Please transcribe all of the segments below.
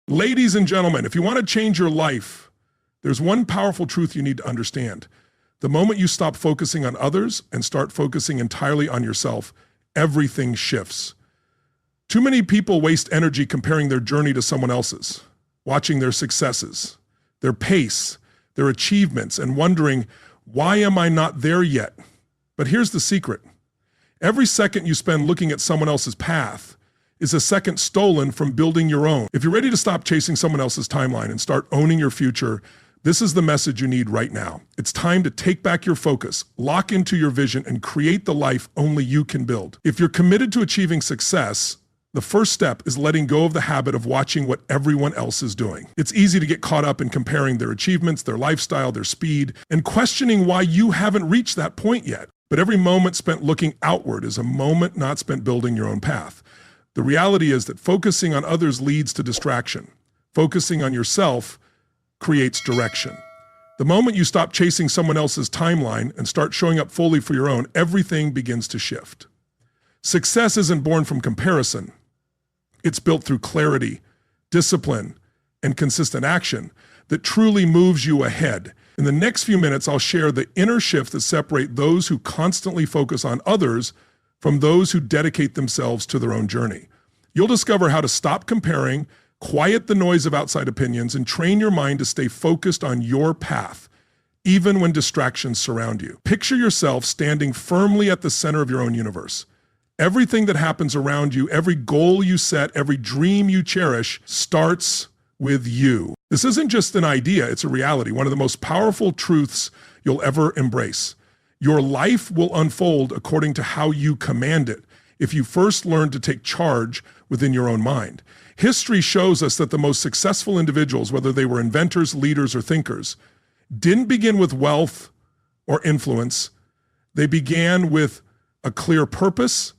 Ladies and gentlemen, if you want to change your life, there's one powerful truth you need to understand. The moment you stop focusing on others and start focusing entirely on yourself, everything shifts. Too many people waste energy comparing their journey to someone else's, watching their successes, their pace, their achievements, and wondering, why am I not there yet? But here's the secret. Every second you spend looking at someone else's path is a second stolen from building your own. If you're ready to stop chasing someone else's timeline and start owning your future, this is the message you need right now. It's time to take back your focus, lock into your vision, and create the life only you can build. If you're committed to achieving success, the first step is letting go of the habit of watching what everyone else is doing. It's easy to get caught up in comparing their achievements, their lifestyle, their speed, and questioning why you haven't reached that point yet. But every moment spent looking outward is a moment not spent building your own path. The reality is that focusing on others leads to distraction. Focusing on yourself creates direction. The moment you stop chasing someone else's timeline and start showing up fully for your own, everything begins to shift. Success isn't born from comparison. It's built through clarity, discipline, and consistent action that truly moves you ahead. In the next few minutes, I'll share the inner shift that separate those who constantly focus on others from those who dedicate themselves to their own journey. You'll discover how to stop comparing, quiet the noise of outside opinions, and train your mind to stay focused on your path, even when distractions surround you. Picture yourself standing firmly at the center of your own universe. Everything that happens around you, every goal you set, every dream you cherish, starts with you. This isn't just an idea, it's a reality, one of the most powerful truths you'll ever embrace. Your life will unfold according to how you command it, if you first learn to take charge within your own mind. History shows us that the most successful individuals, whether they were inventors, leaders, or thinkers, didn't begin with wealth or influence. They began with a clear purpose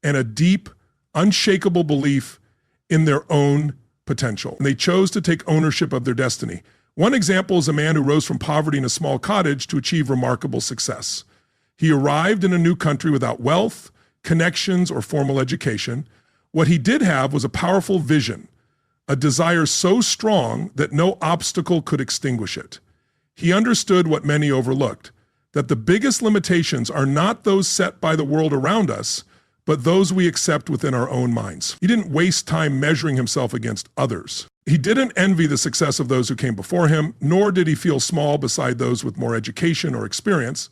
and a deep, unshakable belief in their own potential. And they chose to take ownership of their destiny. One example is a man who rose from poverty in a small cottage to achieve remarkable success. He arrived in a new country without wealth, connections, or formal education. What he did have was a powerful vision, a desire so strong that no obstacle could extinguish it. He understood what many overlooked, that the biggest limitations are not those set by the world around us, but those we accept within our own minds. He didn't waste time measuring himself against others. He didn't envy the success of those who came before him, nor did he feel small beside those with more education or experience.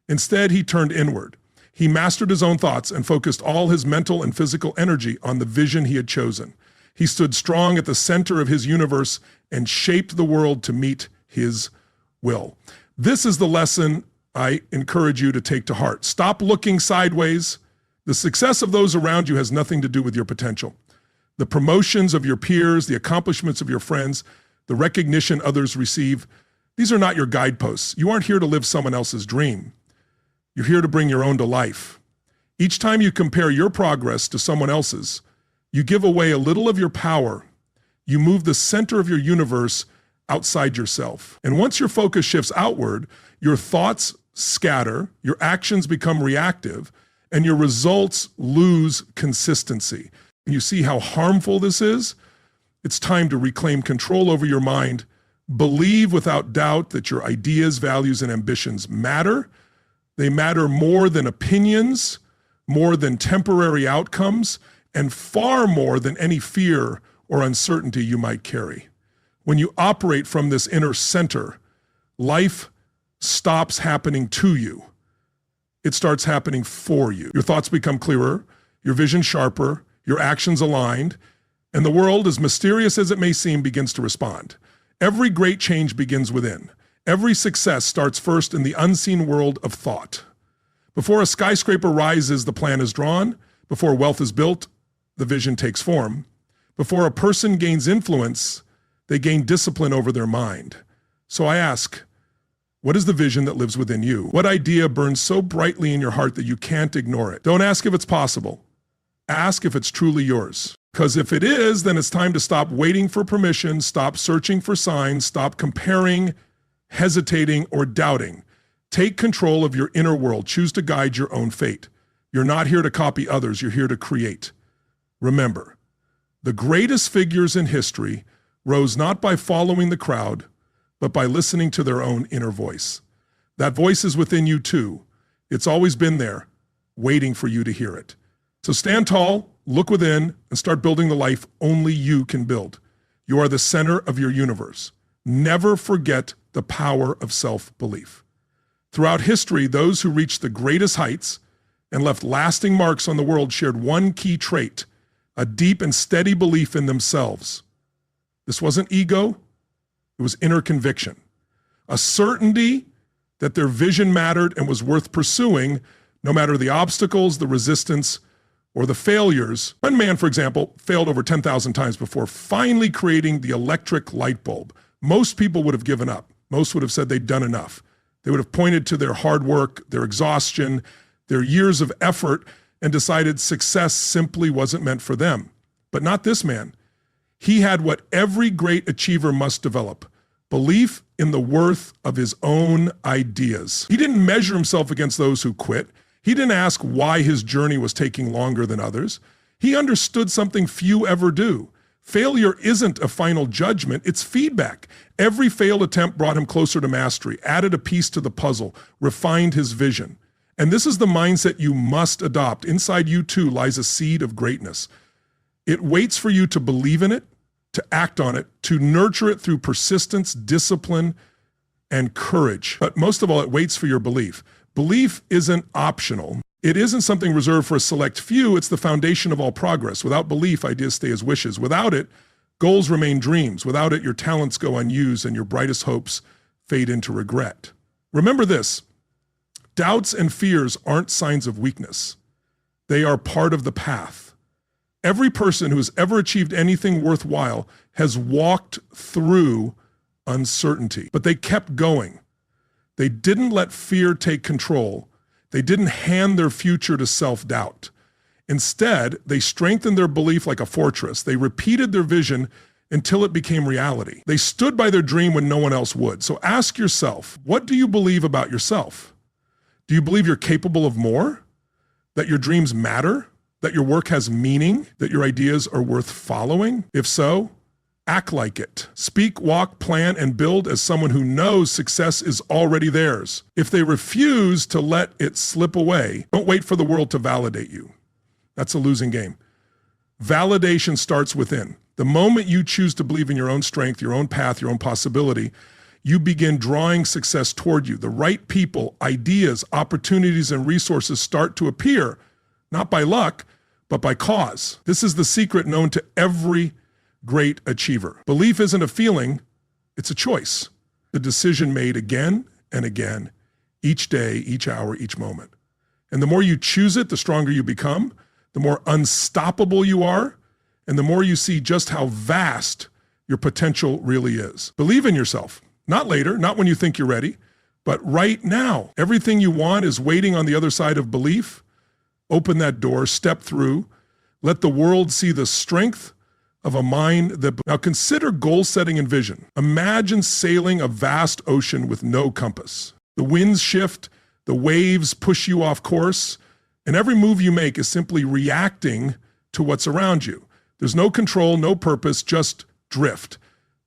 Instead, he turned inward. He mastered his own thoughts and focused all his mental and physical energy on the vision he had chosen. He stood strong at the center of his universe and shaped the world to meet his will. This is the lesson I encourage you to take to heart. Stop looking sideways. The success of those around you has nothing to do with your potential. The promotions of your peers, the accomplishments of your friends, the recognition others receive, these are not your guideposts. You aren't here to live someone else's dream. You're here to bring your own to life. Each time you compare your progress to someone else's, you give away a little of your power. You move the center of your universe outside yourself. And once your focus shifts outward, your thoughts scatter, your actions become reactive, and your results lose consistency. You see how harmful this is? It's time to reclaim control over your mind. Believe without doubt that your ideas, values, and ambitions matter. They matter more than opinions, more than temporary outcomes, and far more than any fear or uncertainty you might carry. When you operate from this inner center, life stops happening to you. It starts happening for you. Your thoughts become clearer, your vision sharper, your actions aligned, and the world, as mysterious as it may seem, begins to respond. Every great change begins within. Every success starts first in the unseen world of thought. Before a skyscraper rises, the plan is drawn. Before wealth is built, the vision takes form. Before a person gains influence, they gain discipline over their mind. So I ask, what is the vision that lives within you? What idea burns so brightly in your heart that you can't ignore it? Don't ask if it's possible. Ask if it's truly yours. Because if it is, then it's time to stop waiting for permission, stop searching for signs, stop comparing, hesitating, or doubting. Take control of your inner world. Choose to guide your own fate. You're not here to copy others. You're here to create. Remember, the greatest figures in history rose not by following the crowd, but by listening to their own inner voice. That voice is within you too. It's always been there, waiting for you to hear it. So stand tall, look within, and start building the life only you can build. You are the center of your universe. Never forget the power of self-belief. Throughout history, those who reached the greatest heights and left lasting marks on the world shared one key trait: a deep and steady belief in themselves. This wasn't ego, it was inner conviction. A certainty that their vision mattered and was worth pursuing, no matter the obstacles, the resistance, or the failures. One man, for example, failed over 10,000 times before finally creating the electric light bulb. Most people would have given up. Most would have said they'd done enough. They would have pointed to their hard work, their exhaustion, their years of effort, and decided success simply wasn't meant for them. But not this man. He had what every great achiever must develop: belief in the worth of his own ideas. He didn't measure himself against those who quit. He didn't ask why his journey was taking longer than others. He understood something few ever do. Failure isn't a final judgment, it's feedback. Every failed attempt brought him closer to mastery, added a piece to the puzzle, refined his vision. And this is the mindset you must adopt. Inside you too lies a seed of greatness. It waits for you to believe in it, to act on it, to nurture it through persistence, discipline, and courage. But most of all, it waits for your belief. Belief isn't optional. It isn't something reserved for a select few. It's the foundation of all progress. Without belief, ideas stay as wishes. Without it, goals remain dreams. Without it, your talents go unused and your brightest hopes fade into regret. Remember this: doubts and fears aren't signs of weakness. They are part of the path. Every person who has ever achieved anything worthwhile has walked through uncertainty, but they kept going. They didn't let fear take control. They didn't hand their future to self-doubt. Instead, they strengthened their belief like a fortress. They repeated their vision until it became reality. They stood by their dream when no one else would. So ask yourself, what do you believe about yourself? Do you believe you're capable of more? That your dreams matter? That your work has meaning? That your ideas are worth following? If so, act like it. Speak, walk, plan, and build as someone who knows success is already theirs. If they refuse to let it slip away, don't wait for the world to validate you. That's a losing game. Validation starts within. The moment you choose to believe in your own strength, your own path, your own possibility, you begin drawing success toward you. The right people, ideas, opportunities, and resources start to appear, not by luck, but by cause. This is the secret known to every great achiever. Belief isn't a feeling, it's a choice. The decision made again and again, each day, each hour, each moment. And the more you choose it, the stronger you become, the more unstoppable you are, and the more you see just how vast your potential really is. Believe in yourself. Not later, not when you think you're ready, but right now. Everything you want is waiting on the other side of belief. Open that door, step through, let the world see the strength of a mind that... Now consider goal setting and vision. Imagine sailing a vast ocean with no compass. The winds shift, the waves push you off course, and every move you make is simply reacting to what's around you. There's no control, no purpose, just drift.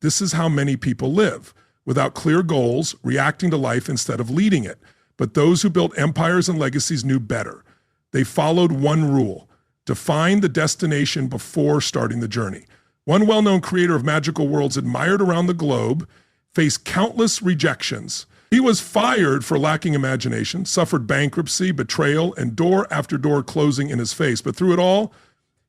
This is how many people live, without clear goals, reacting to life instead of leading it. But those who built empires and legacies knew better. They followed one rule: define the destination before starting the journey. One well-known creator of magical worlds admired around the globe faced countless rejections. He was fired for lacking imagination, suffered bankruptcy, betrayal, and door after door closing in his face. But through it all,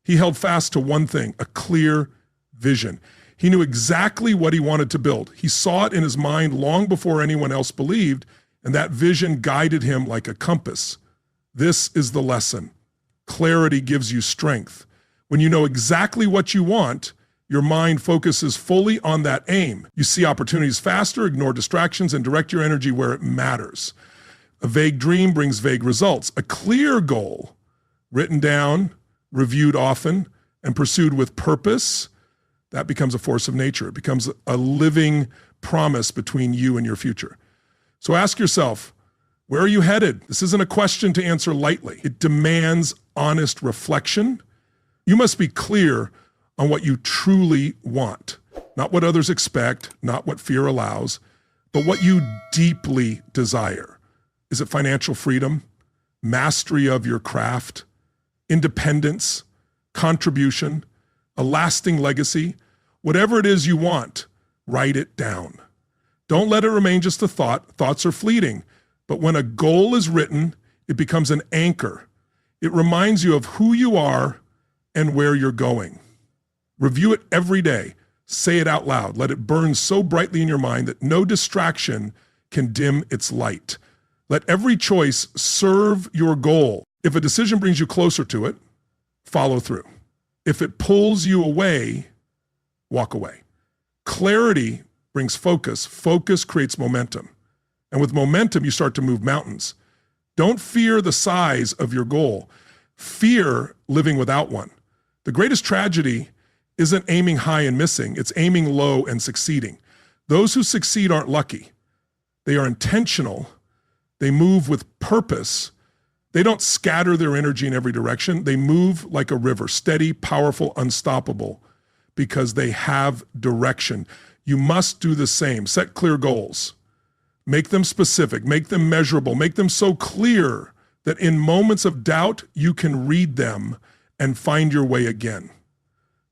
he held fast to one thing: a clear vision. He knew exactly what he wanted to build. He saw it in his mind long before anyone else believed, and that vision guided him like a compass. This is the lesson. Clarity gives you strength. When you know exactly what you want, your mind focuses fully on that aim. You see opportunities faster, ignore distractions, and direct your energy where it matters. A vague dream brings vague results. A clear goal, written down, reviewed often, and pursued with purpose, that becomes a force of nature. It becomes a living promise between you and your future. So ask yourself, where are you headed? This isn't a question to answer lightly. It demands honest reflection. You must be clear on what you truly want. Not what others expect, not what fear allows, but what you deeply desire. Is it financial freedom, mastery of your craft, independence, contribution, a lasting legacy? Whatever it is you want, write it down. Don't let it remain just a thought. Thoughts are fleeting. But when a goal is written, it becomes an anchor. It reminds you of who you are and where you're going. Review it every day. Say it out loud. Let it burn so brightly in your mind that no distraction can dim its light. Let every choice serve your goal. If a decision brings you closer to it, follow through. If it pulls you away, walk away. Clarity brings focus. Focus creates momentum. And with momentum, you start to move mountains. Don't fear the size of your goal. Fear living without one. The greatest tragedy isn't aiming high and missing. It's aiming low and succeeding. Those who succeed aren't lucky. They are intentional. They move with purpose. They don't scatter their energy in every direction. They move like a river, steady, powerful, unstoppable, because they have direction. You must do the same. Set clear goals. Make them specific. Make them measurable. Make them so clear that in moments of doubt, you can read them and find your way again.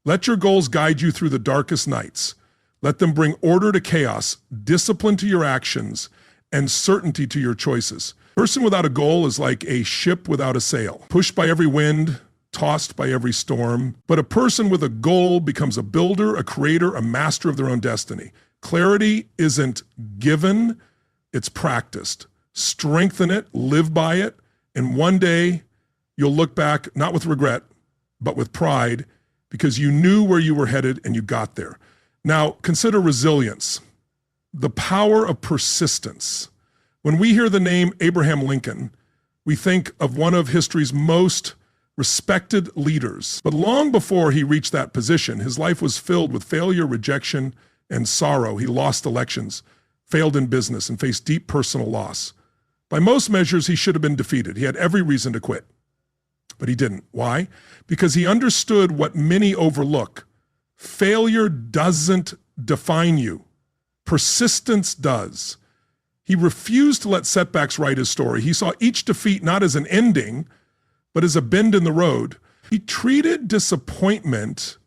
Let your goals guide you through the darkest nights. Let them bring order to chaos, discipline to your actions, and certainty to your choices. A person without a goal is like a ship without a sail, pushed by every wind, tossed by every storm. But a person with a goal becomes a builder, a creator, a master of their own destiny. Clarity isn't given, it's practiced. Strengthen it, live by it, and one day you'll look back, not with regret, but with pride, because you knew where you were headed and you got there. Now, consider resilience, the power of persistence. When we hear the name Abraham Lincoln, we think of one of history's most respected leaders. But long before he reached that position, his life was filled with failure, rejection, and sorrow. He lost elections, failed in business, and faced deep personal loss. By most measures, he should have been defeated. He had every reason to quit. But he didn't. Why? Because he understood what many overlook. Failure doesn't define you. Persistence does. He refused to let setbacks write his story. He saw each defeat not as an ending, but as a bend in the road. He treated disappointment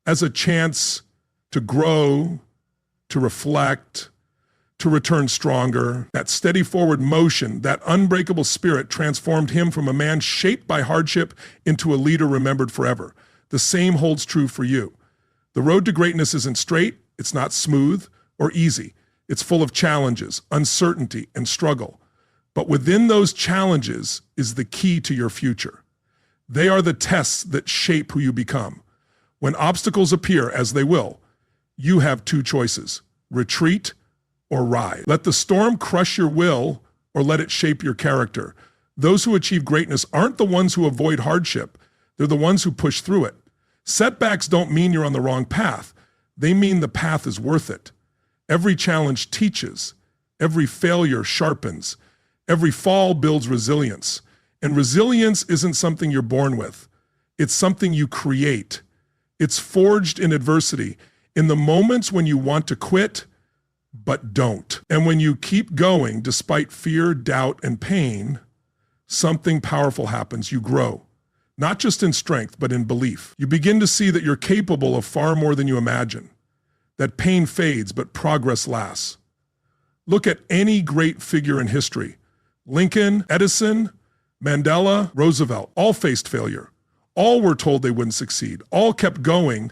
as a chance to grow, to reflect, to return stronger. That steady forward motion, that unbreakable spirit transformed him from a man shaped by hardship into a leader remembered forever. The same holds true for you. The road to greatness isn't straight, it's not smooth or easy. It's full of challenges, uncertainty, and struggle. But within those challenges is the key to your future. They are the tests that shape who you become. When obstacles appear, as they will, you have two choices: retreat or rise. Let the storm crush your will or let it shape your character. Those who achieve greatness aren't the ones who avoid hardship. They're the ones who push through it. Setbacks don't mean you're on the wrong path. They mean the path is worth it. Every challenge teaches. Every failure sharpens. Every fall builds resilience. And resilience isn't something you're born with. It's something you create. It's forged in adversity, in the moments when you want to quit, but don't. And when you keep going, despite fear, doubt, and pain, something powerful happens. You grow, not just in strength, but in belief. You begin to see that you're capable of far more than you imagine, that pain fades, but progress lasts. Look at any great figure in history. Lincoln, Edison, Mandela, Roosevelt, all faced failure. All were told they wouldn't succeed. All kept going,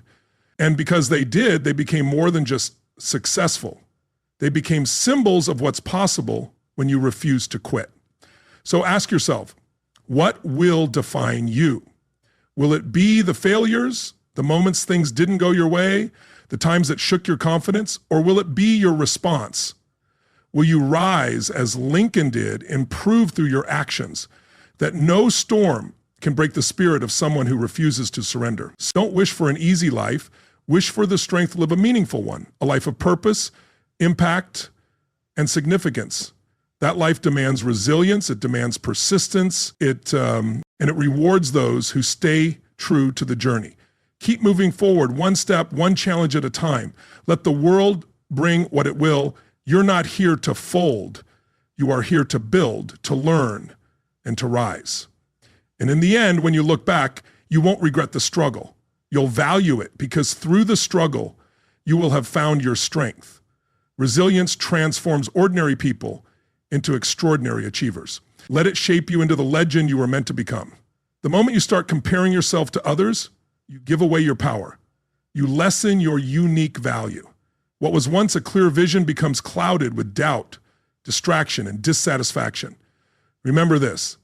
and because they did, they became more than just successful. They became symbols of what's possible when you refuse to quit. So ask yourself, what will define you? Will it be the failures, the moments things didn't go your way, the times that shook your confidence, or will it be your response? Will you rise as Lincoln did and prove through your actions that no storm can break the spirit of someone who refuses to surrender? So don't wish for an easy life. Wish for the strength to live a meaningful one, a life of purpose, impact, and significance. That life demands resilience, it demands persistence, and it rewards those who stay true to the journey. Keep moving forward, one step, one challenge at a time. Let the world bring what it will. You're not here to fold. You are here to build, to learn, and to rise. And in the end, when you look back, you won't regret the struggle. You'll value it because through the struggle, you will have found your strength. Resilience transforms ordinary people into extraordinary achievers. Let it shape you into the legend you were meant to become. The moment you start comparing yourself to others, you give away your power. You lessen your unique value. What was once a clear vision becomes clouded with doubt, distraction, and dissatisfaction. Remember this,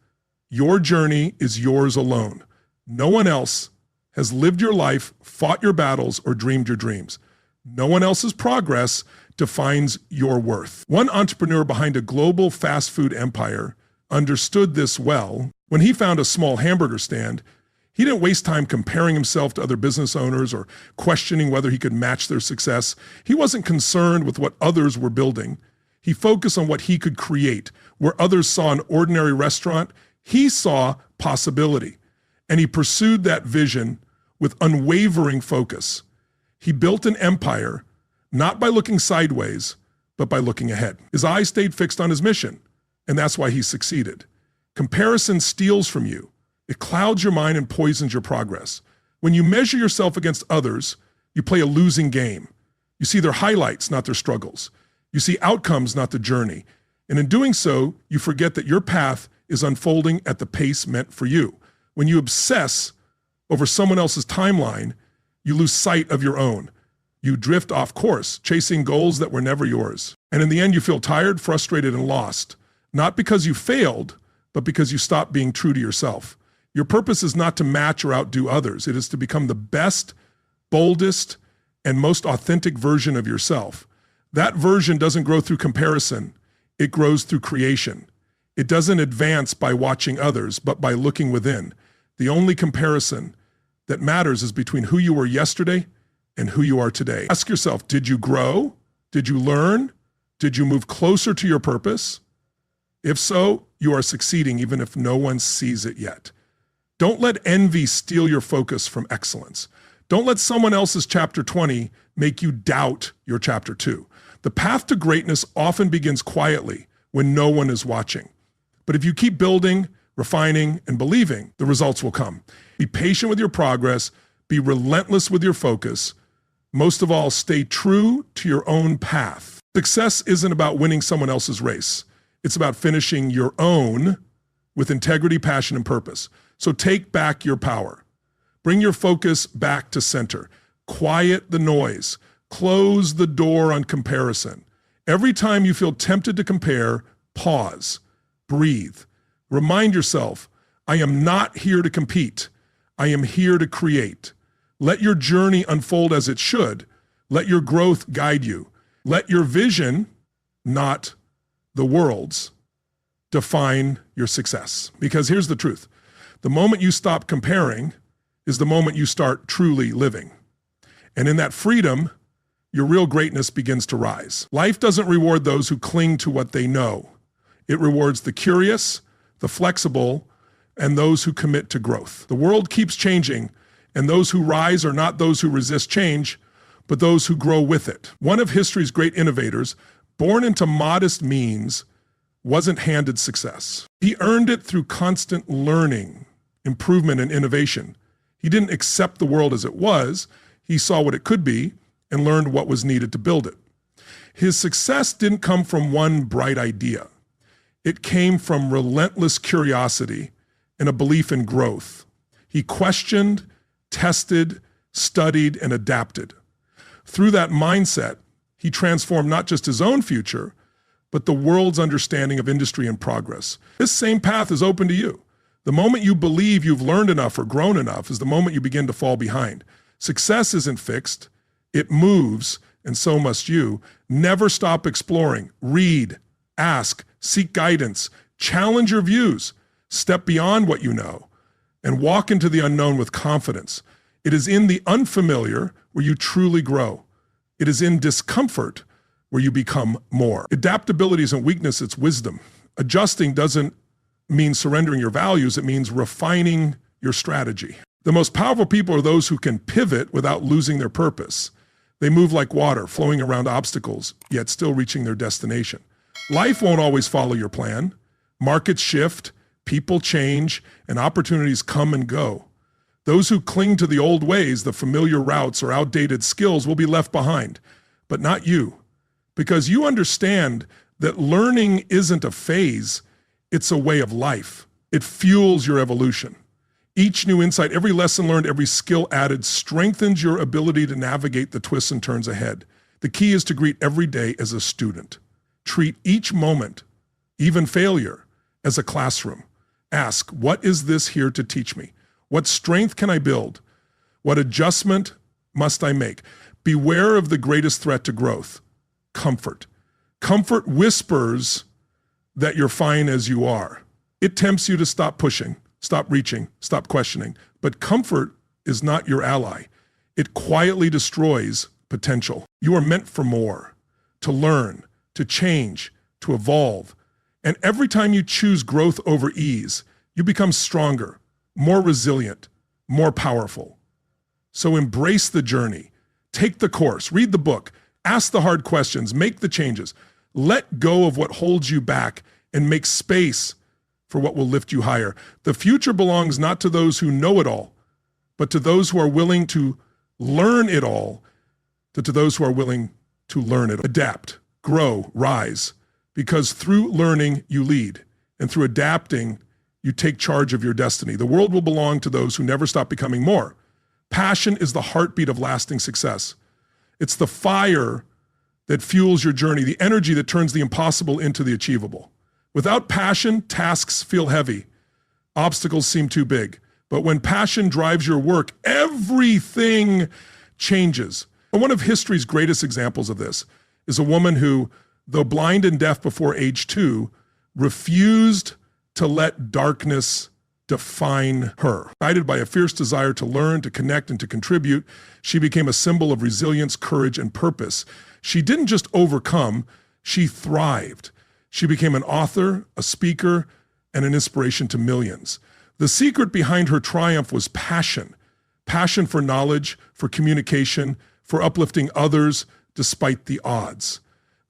your journey is yours alone. No one else has lived your life, fought your battles, or dreamed your dreams. No one else's progress defines your worth. One entrepreneur behind a global fast food empire understood this well. When he found a small hamburger stand, he didn't waste time comparing himself to other business owners or questioning whether he could match their success. He wasn't concerned with what others were building. He focused on what he could create. Where others saw an ordinary restaurant, he saw possibility. And he pursued that vision with unwavering focus. He built an empire, not by looking sideways, but by looking ahead. His eyes stayed fixed on his mission, and that's why he succeeded. Comparison steals from you. It clouds your mind and poisons your progress. When you measure yourself against others, you play a losing game. You see their highlights, not their struggles. You see outcomes, not the journey. And in doing so, you forget that your path is unfolding at the pace meant for you. When you obsess over someone else's timeline, you lose sight of your own. You drift off course, chasing goals that were never yours. And in the end, you feel tired, frustrated, and lost. Not because you failed, but because you stopped being true to yourself. Your purpose is not to match or outdo others. It is to become the best, boldest, and most authentic version of yourself. That version doesn't grow through comparison. It grows through creation. It doesn't advance by watching others, but by looking within. The only comparison that matters is between who you were yesterday and who you are today. Ask yourself, did you grow? Did you learn? Did you move closer to your purpose? If so, you are succeeding even if no one sees it yet. Don't let envy steal your focus from excellence. Don't let someone else's chapter 20 make you doubt your chapter 2. The path to greatness often begins quietly when no one is watching. But if you keep building, refining, and believing, the results will come. Be patient with your progress. Be relentless with your focus. Most of all, stay true to your own path. Success isn't about winning someone else's race. It's about finishing your own with integrity, passion, and purpose. So take back your power. Bring your focus back to center. Quiet the noise. Close the door on comparison. Every time you feel tempted to compare, pause, breathe. Remind yourself, I am not here to compete. I am here to create. Let your journey unfold as it should. Let your growth guide you. Let your vision, not the world's, define your success. Because here's the truth. The moment you stop comparing is the moment you start truly living. And in that freedom, your real greatness begins to rise. Life doesn't reward those who cling to what they know. It rewards the curious, the flexible, and those who commit to growth. The world keeps changing, and those who rise are not those who resist change, but those who grow with it. One of history's great innovators, born into modest means, wasn't handed success. He earned it through constant learning, improvement, and innovation. He didn't accept the world as it was. He saw what it could be and learned what was needed to build it. His success didn't come from one bright idea. It came from relentless curiosity and a belief in growth. He questioned, tested, studied, and adapted. Through that mindset, he transformed not just his own future, but the world's understanding of industry and progress. This same path is open to you. The moment you believe you've learned enough or grown enough is the moment you begin to fall behind. Success isn't fixed, it moves, and so must you. Never stop exploring. Read, ask, seek guidance, challenge your views, step beyond what you know, and walk into the unknown with confidence. It is in the unfamiliar where you truly grow. It is in discomfort where you become more. Adaptability isn't weakness, it's wisdom. Adjusting doesn't mean surrendering your values, it means refining your strategy. The most powerful people are those who can pivot without losing their purpose. They move like water, flowing around obstacles, yet still reaching their destination. Life won't always follow your plan. Markets shift, people change, and opportunities come and go. Those who cling to the old ways, the familiar routes, or outdated skills will be left behind, but not you, because you understand that learning isn't a phase, it's a way of life. It fuels your evolution. Each new insight, every lesson learned, every skill added strengthens your ability to navigate the twists and turns ahead. The key is to greet every day as a student. Treat each moment, even failure, as a classroom. Ask, what is this here to teach me? What strength can I build? What adjustment must I make? Beware of the greatest threat to growth, comfort. Comfort whispers that you're fine as you are. It tempts you to stop pushing, stop reaching, stop questioning. But comfort is not your ally. It quietly destroys potential. You are meant for more, to learn, to change, to evolve. And every time you choose growth over ease, you become stronger, more resilient, more powerful. So embrace the journey. Take the course, read the book, ask the hard questions, make the changes. Let go of what holds you back and make space for what will lift you higher. The future belongs not to those who know it all, but to those who are willing to learn it all, to those who are willing to learn it. Adapt, grow, rise, because through learning you lead, and through adapting you take charge of your destiny. The world will belong to those who never stop becoming more. Passion is the heartbeat of lasting success. It's the fire that fuels your journey, the energy that turns the impossible into the achievable. Without passion, tasks feel heavy. Obstacles seem too big. But when passion drives your work, everything changes. And one of history's greatest examples of this is a woman who, though blind and deaf before age 2, refused to let darkness define her. Guided by a fierce desire to learn, to connect, and to contribute, she became a symbol of resilience, courage, and purpose. She didn't just overcome, she thrived. She became an author, a speaker, and an inspiration to millions. The secret behind her triumph was passion. Passion for knowledge, for communication, for uplifting others despite the odds.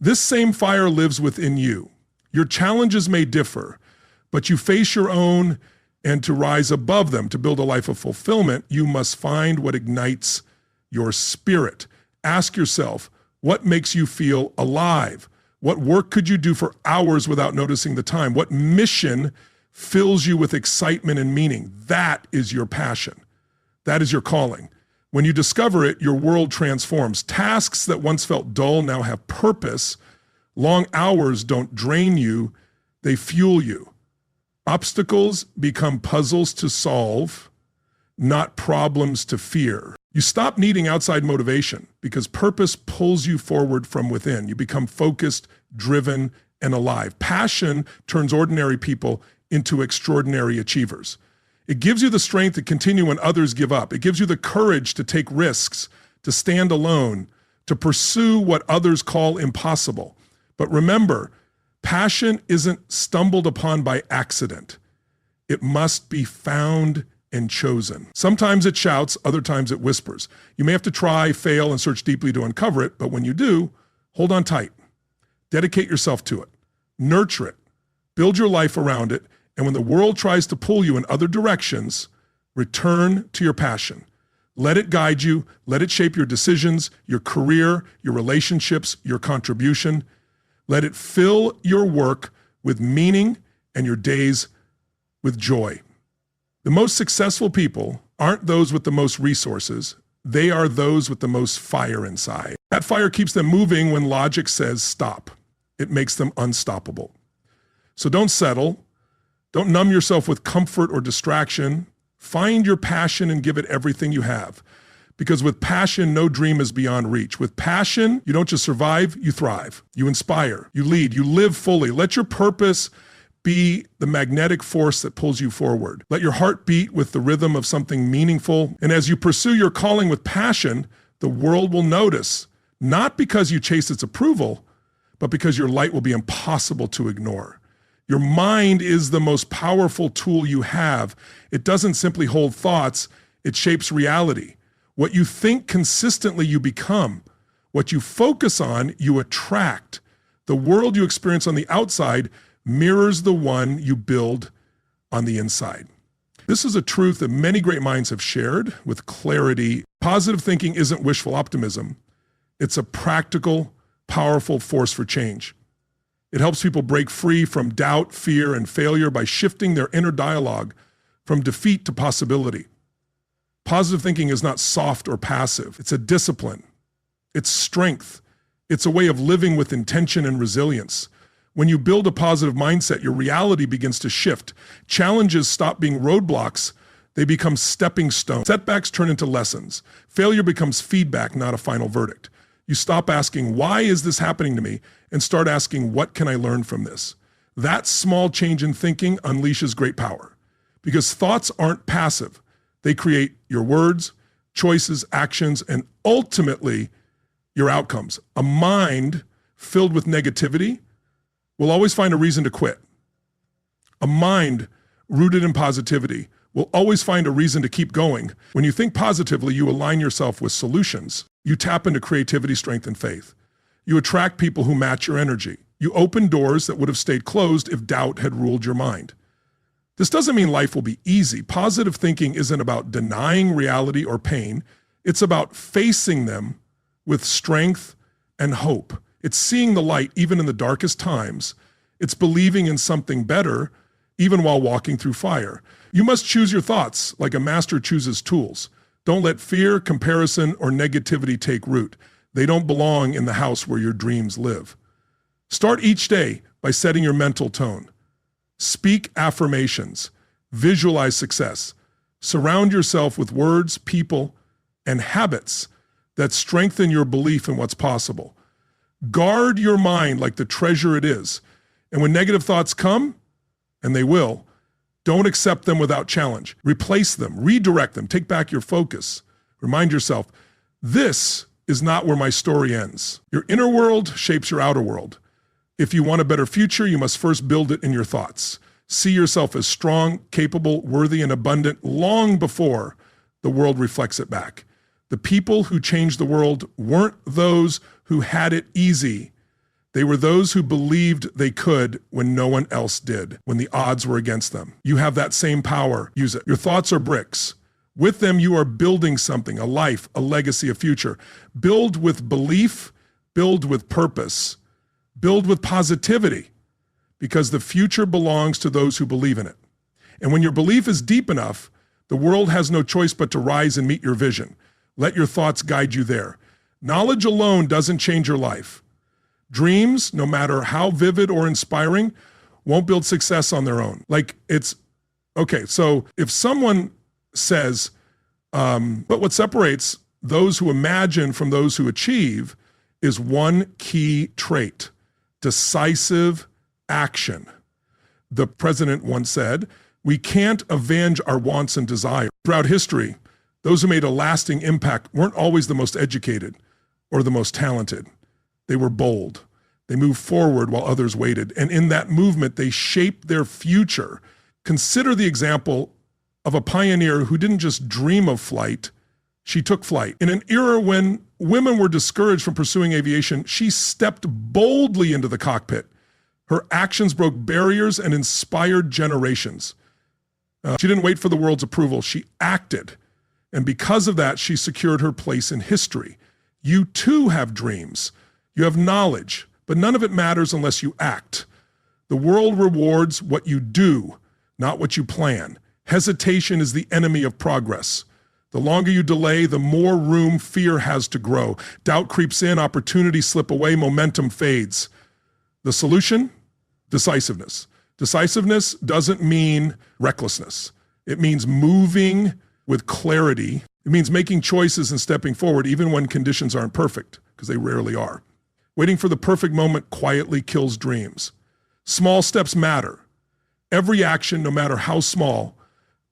This same fire lives within you. Your challenges may differ, but you face your own, and to rise above them, to build a life of fulfillment, you must find what ignites your spirit. Ask yourself, what makes you feel alive? What work could you do for hours without noticing the time? What mission fills you with excitement and meaning? That is your passion. That is your calling. When you discover it, your world transforms. Tasks that once felt dull now have purpose. Long hours don't drain you, they fuel you. Obstacles become puzzles to solve, not problems to fear. You stop needing outside motivation because purpose pulls you forward from within. You become focused, driven, and alive. Passion turns ordinary people into extraordinary achievers. It gives you the strength to continue when others give up. It gives you the courage to take risks, to stand alone, to pursue what others call impossible. But remember, passion isn't stumbled upon by accident. It must be found and chosen. Sometimes it shouts, other times it whispers. You may have to try, fail, and search deeply to uncover it, but when you do, hold on tight. Dedicate yourself to it. Nurture it. Build your life around it, and when the world tries to pull you in other directions, return to your passion. Let it guide you. Let it shape your decisions, your career, your relationships, your contribution. Let it fill your work with meaning and your days with joy. The most successful people aren't those with the most resources. They are those with the most fire inside. That fire keeps them moving when logic says stop. It makes them unstoppable. So don't settle. Don't numb yourself with comfort or distraction. Find your passion and give it everything you have. Because with passion, no dream is beyond reach. With passion, you don't just survive, you thrive. You inspire, you lead, you live fully. Let your purpose be the magnetic force that pulls you forward. Let your heart beat with the rhythm of something meaningful. And as you pursue your calling with passion, the world will notice, not because you chase its approval, but because your light will be impossible to ignore. Your mind is the most powerful tool you have. It doesn't simply hold thoughts, It shapes reality. What you think consistently, you become. What you focus on, you attract. The world you experience on the outside mirrors the one you build on the inside. This is a truth that many great minds have shared with clarity. Positive thinking isn't wishful optimism. It's a practical, powerful force for change. It helps people break free from doubt, fear, and failure by shifting their inner dialogue from defeat to possibility. Positive thinking is not soft or passive. It's a discipline. It's strength. It's a way of living with intention and resilience. When you build a positive mindset, your reality begins to shift. Challenges stop being roadblocks. They become stepping stones. Setbacks turn into lessons. Failure becomes feedback, not a final verdict. You stop asking, why is this happening to me? And start asking, what can I learn from this? That small change in thinking unleashes great power. Because thoughts aren't passive. They create your words, choices, actions, and ultimately your outcomes. A mind filled with negativity will always find a reason to quit. A mind rooted in positivity will always find a reason to keep going. When you think positively, you align yourself with solutions. You tap into creativity, strength, and faith. You attract people who match your energy. You open doors that would have stayed closed if doubt had ruled your mind. This doesn't mean life will be easy. Positive thinking isn't about denying reality or pain. It's about facing them with strength and hope. It's seeing the light even in the darkest times. It's believing in something better even while walking through fire. You must choose your thoughts like a master chooses tools. Don't let fear, comparison, or negativity take root. They don't belong in the house where your dreams live. Start each day by setting your mental tone. Speak affirmations. Visualize success. Surround yourself with words, people, and habits that strengthen your belief in what's possible. Guard your mind like the treasure it is. And when negative thoughts come, and they will, don't accept them without challenge. Replace them, redirect them, take back your focus. Remind yourself, this is not where my story ends. Your inner world shapes your outer world. If you want a better future, you must first build it in your thoughts. See yourself as strong, capable, worthy, and abundant long before the world reflects it back. The people who changed the world weren't those who had it easy. They were those who believed they could when no one else did, when the odds were against them. You have that same power. Use it. Your thoughts are bricks. With them, you are building something, a life, a legacy, a future. Build with belief, build with purpose, build with positivity, because the future belongs to those who believe in it. And when your belief is deep enough, the world has no choice but to rise and meet your vision. Let your thoughts guide you there. Knowledge alone doesn't change your life. Dreams, no matter how vivid or inspiring, won't build success on their own. So if someone says, but what separates those who imagine from those who achieve is one key trait: decisive action. The president once said, we can't avenge our wants and desires. Throughout history, those who made a lasting impact weren't always the most educated or the most talented. They were bold. They moved forward while others waited. And in that movement, they shaped their future. Consider the example of a pioneer who didn't just dream of flight, she took flight. In an era when women were discouraged from pursuing aviation, she stepped boldly into the cockpit. Her actions broke barriers and inspired generations. She didn't wait for the world's approval. She acted. And because of that, she secured her place in history. You too have dreams. You have knowledge, but none of it matters unless you act. The world rewards what you do, not what you plan. Hesitation is the enemy of progress. The longer you delay, the more room fear has to grow. Doubt creeps in, opportunities slip away, momentum fades. The solution? Decisiveness. Decisiveness doesn't mean recklessness. It means moving with clarity. It means making choices and stepping forward even when conditions aren't perfect, because they rarely are. Waiting for the perfect moment quietly kills dreams. Small steps matter. Every action, no matter how small,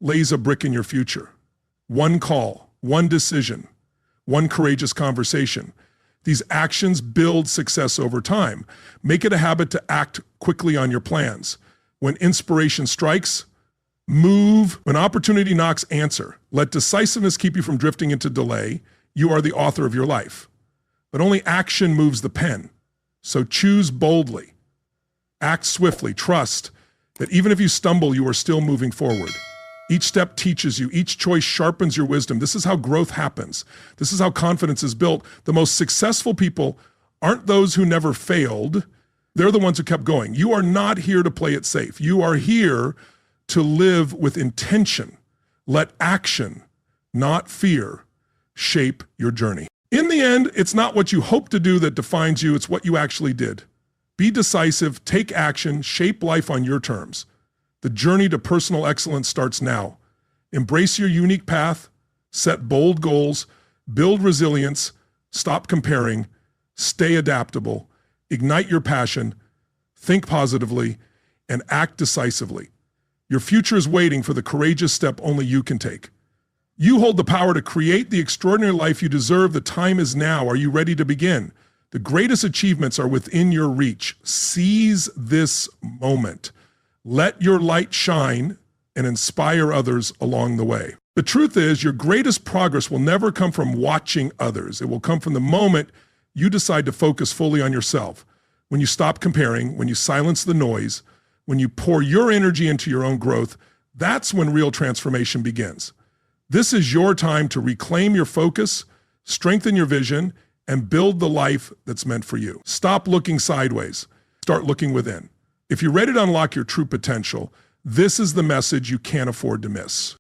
lays a brick in your future. One call, one decision, one courageous conversation. These actions build success over time. Make it a habit to act quickly on your plans. When inspiration strikes, Move. When opportunity knocks, answer. Let decisiveness keep you from drifting into delay. You are the author of your life. But only action moves the pen. So choose boldly. Act swiftly. Trust that even if you stumble, you are still moving forward. Each step teaches you. Each choice sharpens your wisdom. This is how growth happens. This is how confidence is built. The most successful people aren't those who never failed. They're the ones who kept going. You are not here to play it safe. You are here to live with intention. Let action, not fear, shape your journey. In the end, it's not what you hope to do that defines you, it's what you actually did. Be decisive, take action, shape life on your terms. The journey to personal excellence starts now. Embrace your unique path, set bold goals, build resilience, stop comparing, stay adaptable, ignite your passion, think positively, and act decisively. Your future is waiting for the courageous step only you can take. You hold the power to create the extraordinary life you deserve. The time is now. Are you ready to begin? The greatest achievements are within your reach. Seize this moment. Let your light shine and inspire others along the way. The truth is, your greatest progress will never come from watching others. It will come from the moment you decide to focus fully on yourself. When you stop comparing, when you silence the noise, when you pour your energy into your own growth, that's when real transformation begins. This is your time to reclaim your focus, strengthen your vision, and build the life that's meant for you. Stop looking sideways. Start looking within. If you're ready to unlock your true potential, this is the message you can't afford to miss.